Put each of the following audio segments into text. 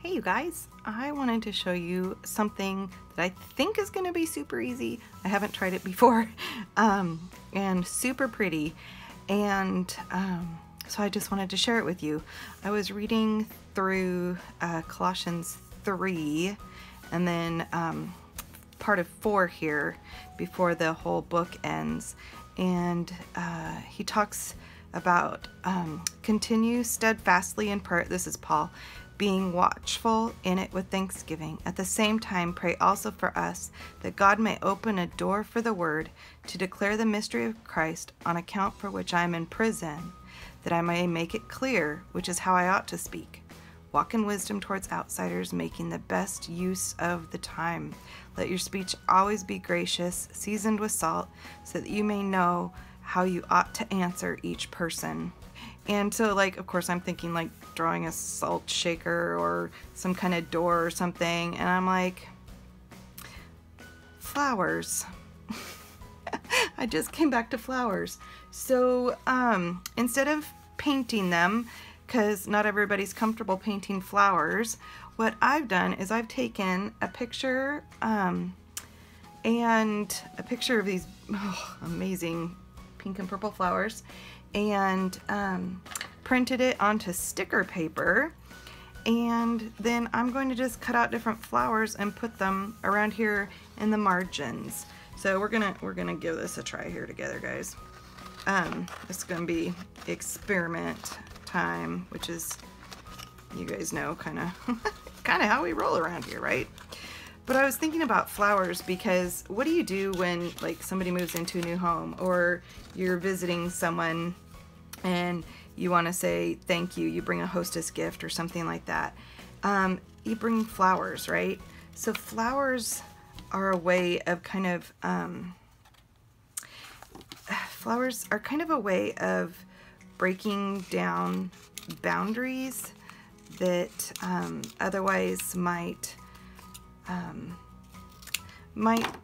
Hey you guys, I wanted to show you something that I think is going to be super easy. I haven't tried it before, and super pretty, and so I just wanted to share it with you. I was reading through Colossians 3 and then part of 4 here before the whole book ends, and he talks about continue steadfastly in prayer. This is Paul. Being watchful in it with thanksgiving. At the same time, pray also for us, that God may open a door for the word to declare the mystery of Christ, on account for which I am in prison, that I may make it clear, which is how I ought to speak. Walk in wisdom towards outsiders, making the best use of the time. Let your speech always be gracious, seasoned with salt, so that you may know how you ought to answer each person. And so, like, of course, I'm thinking like drawing a salt shaker or some kind of door or something, and I'm like, flowers. I just came back to flowers. So instead of painting them, because not everybody's comfortable painting flowers, what I've done is I've taken a picture and a picture of these amazing pink and purple flowers, and printed it onto sticker paper, and then I'm going to just cut out different flowers and put them around here in the margins. So we're gonna give this a try here together, guys. It's gonna be experiment time, which is, you guys know, kind of how we roll around here, right? But I was thinking about flowers, because what do you do when like somebody moves into a new home, or you're visiting someone and you want to say thank you? You bring a hostess gift or something like that. You bring flowers, right? So flowers are a way of flowers are kind of a way of breaking down boundaries that otherwise might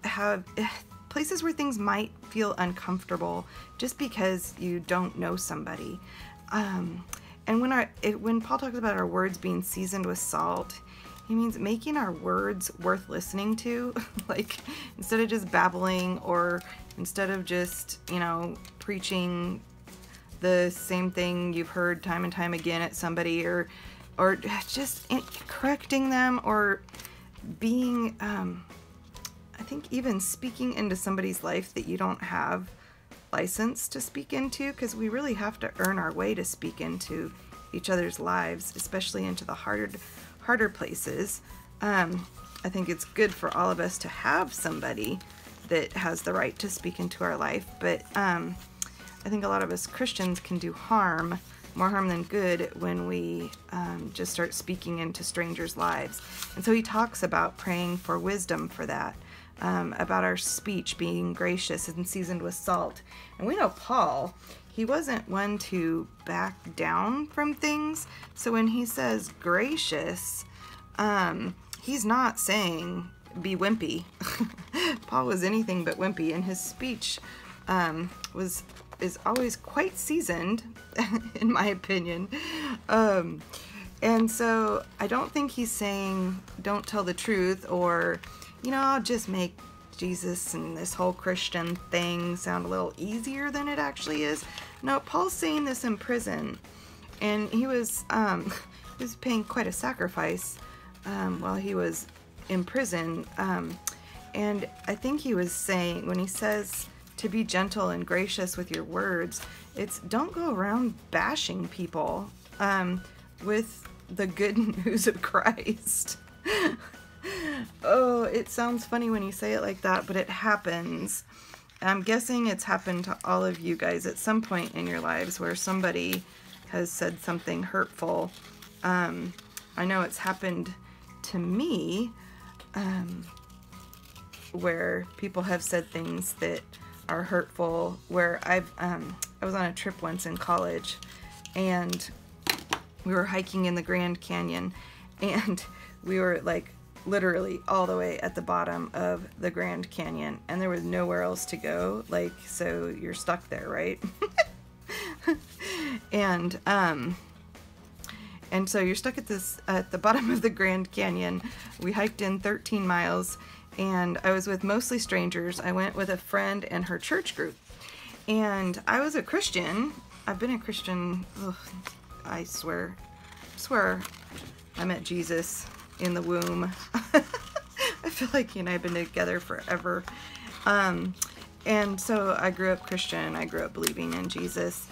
have places where things might feel uncomfortable just because you don't know somebody. And when Paul talks about our words being seasoned with salt, he means making our words worth listening to. Like, instead of just babbling, or instead of just, you know, preaching the same thing you've heard time and time again at somebody, or just correcting them, or being, I think even speaking into somebody's life that you don't have license to speak into, because we really have to earn our way to speak into each other's lives, especially into the harder places. I think it's good for all of us to have somebody that has the right to speak into our life, but I think a lot of us Christians can do more harm than good, when we just start speaking into strangers' lives. And so he talks about praying for wisdom for that, about our speech being gracious and seasoned with salt. And we know Paul, he wasn't one to back down from things. So when he says gracious, he's not saying be wimpy. Paul was anything but wimpy, and his speech is always quite seasoned, in my opinion. And so I don't think he's saying don't tell the truth, or, you know, I'll just make Jesus and this whole Christian thing sound a little easier than it actually is. No, Paul's saying this in prison, and he was paying quite a sacrifice while he was in prison. And I think he was saying, when he says to be gentle and gracious with your words, it's don't go around bashing people with the good news of Christ. Oh, it sounds funny when you say it like that, but it happens. I'm guessing it's happened to all of you guys at some point in your lives, where somebody has said something hurtful. I know it's happened to me, where people have said things that are hurtful, where I was on a trip once in college, and we were hiking in the Grand Canyon, and we were like literally all the way at the bottom of the Grand Canyon, and there was nowhere else to go, like, so you're stuck there, right? And And so you're stuck at the bottom of the Grand Canyon. We hiked in 13 miles, and I was with mostly strangers. I went with a friend and her church group. And I was a Christian. I've been a Christian, I swear I met Jesus in the womb. I feel like he and I have been together forever. And so I grew up Christian. I grew up believing in Jesus.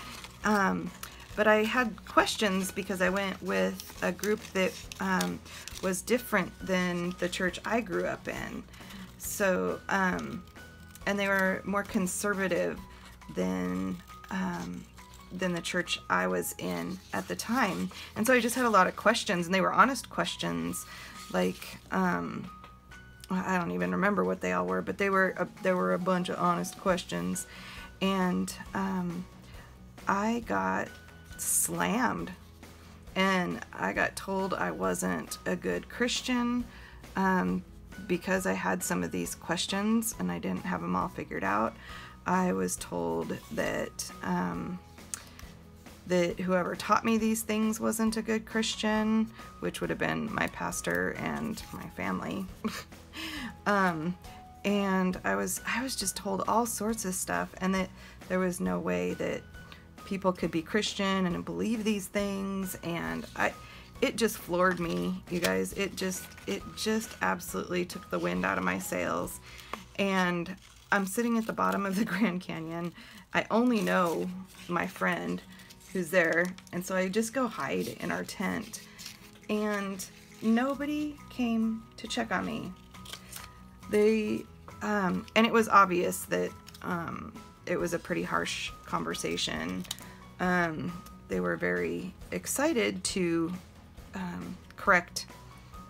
But I had questions because I went with a group that was different than the church I grew up in. So, and they were more conservative than the church I was in at the time. And so I just had a lot of questions, and they were honest questions, like, I don't even remember what they all were, but there were a bunch of honest questions. And I got slammed, and I got told I wasn't a good Christian because I had some of these questions and I didn't have them all figured out. I was told that that whoever taught me these things wasn't a good Christian, which would have been my pastor and my family. And I was just told all sorts of stuff, and that there was no way that people could be Christian and believe these things. And it just floored me, you guys. It just absolutely took the wind out of my sails. And I'm sitting at the bottom of the Grand Canyon. I only know my friend who's there, and so I just go hide in our tent, and nobody came to check on me. And it was obvious that it was a pretty harsh conversation. They were very excited to correct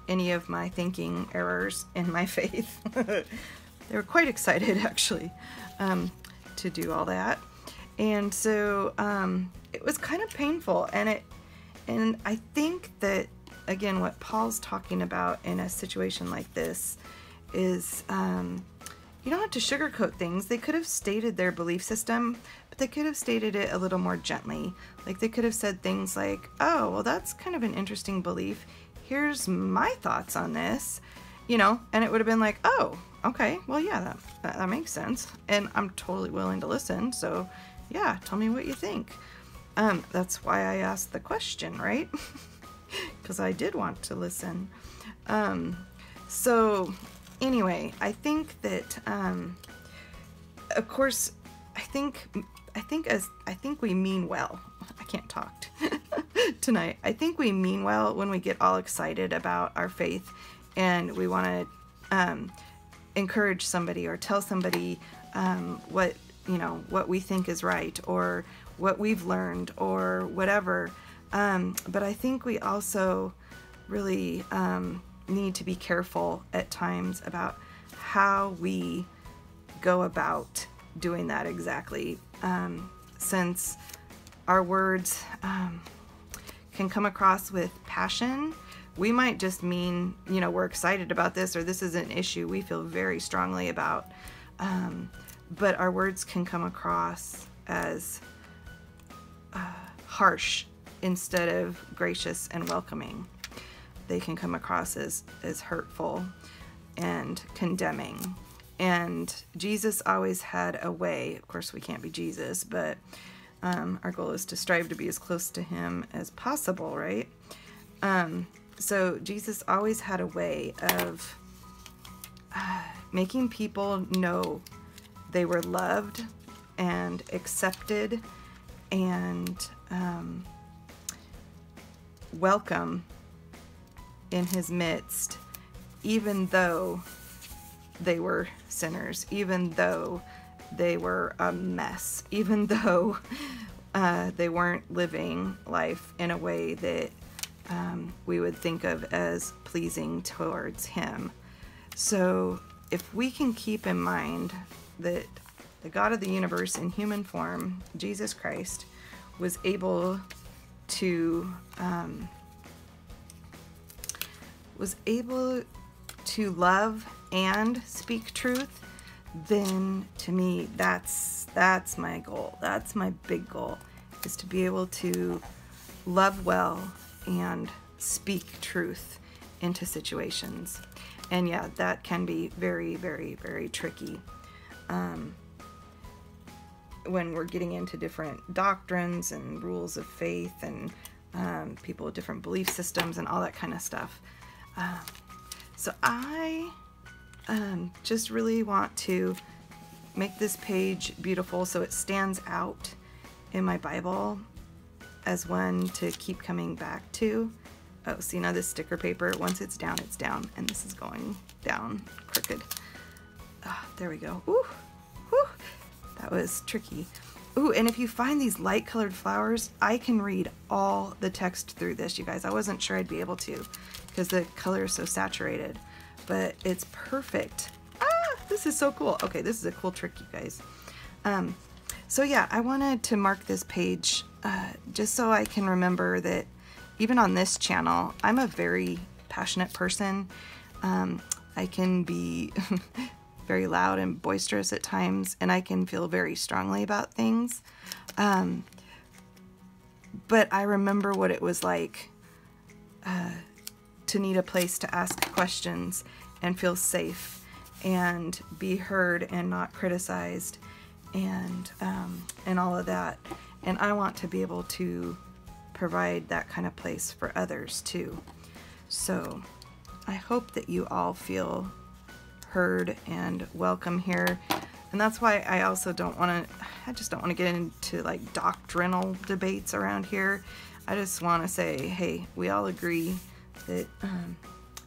any of my thinking errors in my faith. They were quite excited, actually, to do all that. And so it was kind of painful, and I think that, again, what Paul's talking about in a situation like this is you don't have to sugarcoat things. They could have stated their belief system, but they could have stated it a little more gently. Like, they could have said things like, oh, well, that's kind of an interesting belief. Here's my thoughts on this, and it would have been like, oh, okay, well, yeah, that makes sense. And I'm totally willing to listen, so yeah, tell me what you think. That's why I asked the question, right? Because I did want to listen. So anyway, I think that, of course, I think we mean well. I can't talk tonight. I think we mean well when we get all excited about our faith, and we want to encourage somebody or tell somebody what we think is right, or what we've learned, or whatever. But I think we also really need to be careful at times about how we go about doing that exactly, since our words can come across with passion. We might just mean, we're excited about this, or this is an issue we feel very strongly about, but our words can come across as harsh instead of gracious and welcoming. They can come across as hurtful and condemning. And Jesus always had a way. Of course, we can't be Jesus, but our goal is to strive to be as close to him as possible, right? So Jesus always had a way of making people know they were loved and accepted and welcome in his midst, even though they were sinners, even though they were a mess, even though they weren't living life in a way that we would think of as pleasing towards him. So if we can keep in mind that the God of the universe in human form, Jesus Christ, was able to love and speak truth, then to me that's my goal. That's my big goal, is to be able to love well and speak truth into situations. And yeah, that can be very, very, very tricky when we're getting into different doctrines and rules of faith and people with different belief systems and all that kind of stuff. So I just really want to make this page beautiful so it stands out in my Bible as one to keep coming back to. Oh, see, now this sticker paper, once it's down, and this is going down crooked. There we go. Ooh, whew, that was tricky. Ooh, and if you find these light colored flowers, I can read all the text through this, you guys. I wasn't sure I'd be able to because the color is so saturated, but it's perfect. This is so cool. Okay, this is a cool trick, you guys. So yeah, I wanted to mark this page just so I can remember that even on this channel, I'm a very passionate person. I can be very loud and boisterous at times, and I can feel very strongly about things. But I remember what it was like to need a place to ask questions and feel safe and be heard and not criticized and all of that. And I want to be able to provide that kind of place for others too. So I hope that you all feel heard and welcome here. And that's why I also don't want to, I just don't want to get into like doctrinal debates around here. I just want to say, hey, we all agree that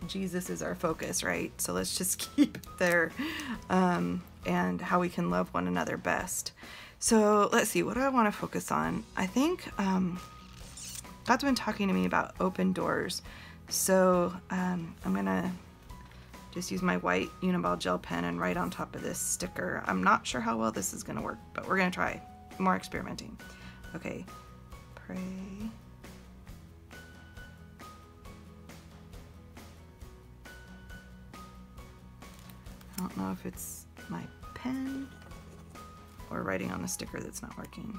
Jesus is our focus, right? So let's just keep it there, and how we can love one another best. So let's see, what do I want to focus on? I think God's been talking to me about open doors. So I'm gonna just use my white Uniball gel pen and write on top of this sticker. I'm not sure how well this is gonna work, but we're gonna try. More experimenting. Okay, pray. I don't know if it's my pen or writing on the sticker that's not working.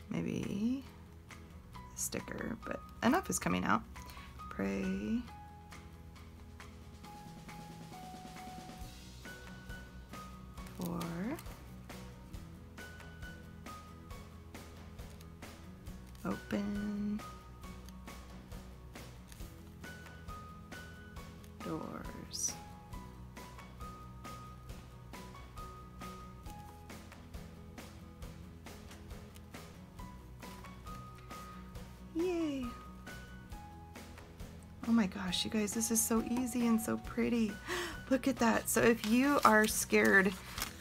Maybe the sticker, but enough is coming out. Pray for open doors. Yay! Oh my gosh, you guys, this is so easy and so pretty. Look at that. So if you are scared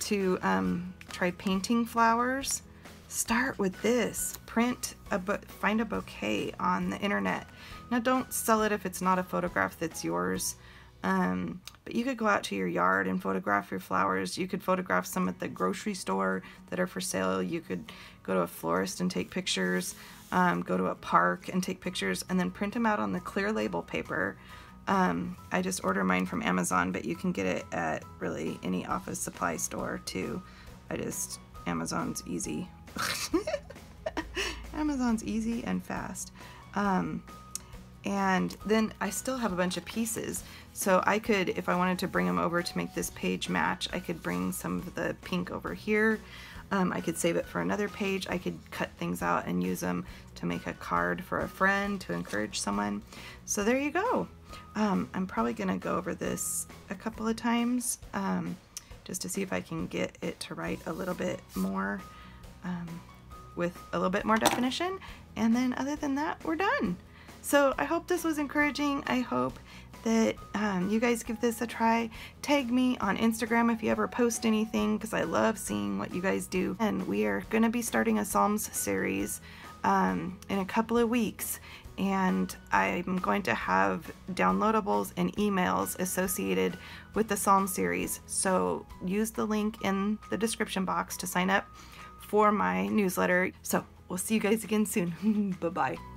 to try painting flowers, start with this. Find a bouquet on the internet. Now don't sell it if it's not a photograph that's yours. But you could go out to your yard and photograph your flowers. You could photograph some at the grocery store that are for sale. You could go to a florist and take pictures, go to a park and take pictures, and then print them out on the clear label paper. I just order mine from Amazon, but you can get it at really any office supply store too. Amazon's easy. Amazon's easy and fast. And then I still have a bunch of pieces. So I could, if I wanted to bring them over to make this page match, I could bring some of the pink over here. I could save it for another page. I could cut things out and use them to make a card for a friend, to encourage someone. So there you go. I'm probably gonna go over this a couple of times just to see if I can get it to write a little bit more with a little bit more definition. And then other than that, we're done. So I hope this was encouraging. I hope that you guys give this a try. Tag me on Instagram if you ever post anything, because I love seeing what you guys do. And we are going to be starting a Psalms series in a couple of weeks. And I'm going to have downloadables and emails associated with the Psalm series. So use the link in the description box to sign up for my newsletter. So we'll see you guys again soon. Bye-bye.